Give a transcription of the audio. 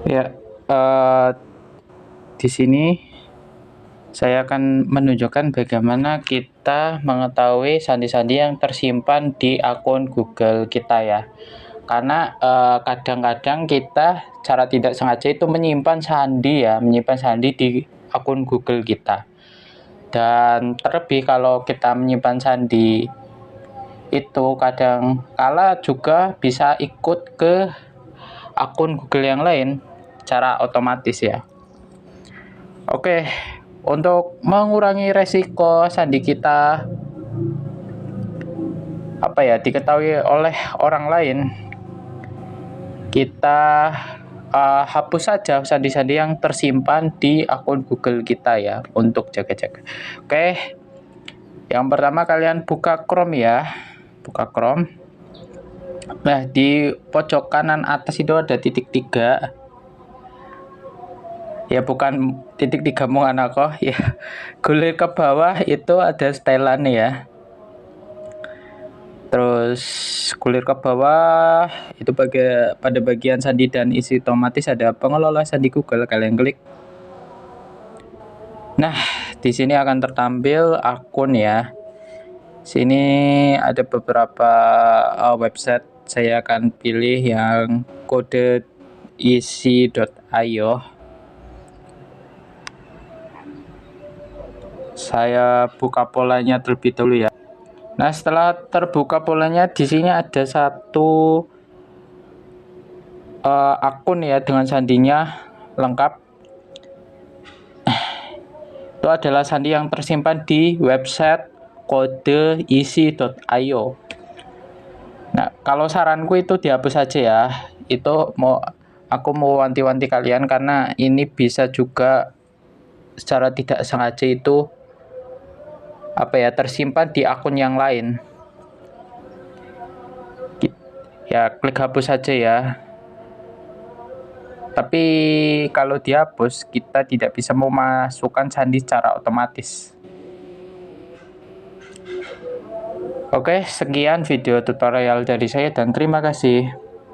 Ya, eh, di sini saya akan menunjukkan bagaimana kita mengetahui sandi-sandi yang tersimpan di akun Google kita ya. Karena kadang-kadang kita cara tidak sengaja itu menyimpan sandi di akun Google kita. Dan terlebih kalau kita menyimpan sandi itu kadang kala juga bisa ikut ke akun Google yang lain secara otomatis ya. Oke, untuk mengurangi resiko sandi kita diketahui oleh orang lain, kita hapus saja sandi-sandi yang tersimpan di akun Google kita ya untuk jaga-jaga. Oke, yang pertama kalian buka Chrome ya, buka Chrome. Nah, di pojok kanan atas itu ada titik 3. Ya bukan titik 3 mana kok ya. Gulir ke bawah itu ada setelan ya. Terus gulir ke bawah itu pada bagian sandi dan isi otomatis ada pengelola sandi Google, kalian klik. Nah, di sini akan tertampil akun ya. Sini ada beberapa website, saya akan pilih yang kode isi.io. Saya buka polanya terlebih dahulu ya. Nah, setelah terbuka polanya, di sini ada satu akun ya dengan sandinya lengkap. Itu adalah sandi yang tersimpan di website kode isi.io. Nah, kalau saranku itu dihapus saja ya. Itu aku mau wanti-wanti kalian karena ini bisa juga secara tidak sengaja itu tersimpan di akun yang lain. Ya, klik hapus saja ya. Tapi kalau dihapus, kita tidak bisa memasukkan sandi secara otomatis. Oke, sekian video tutorial dari saya dan terima kasih.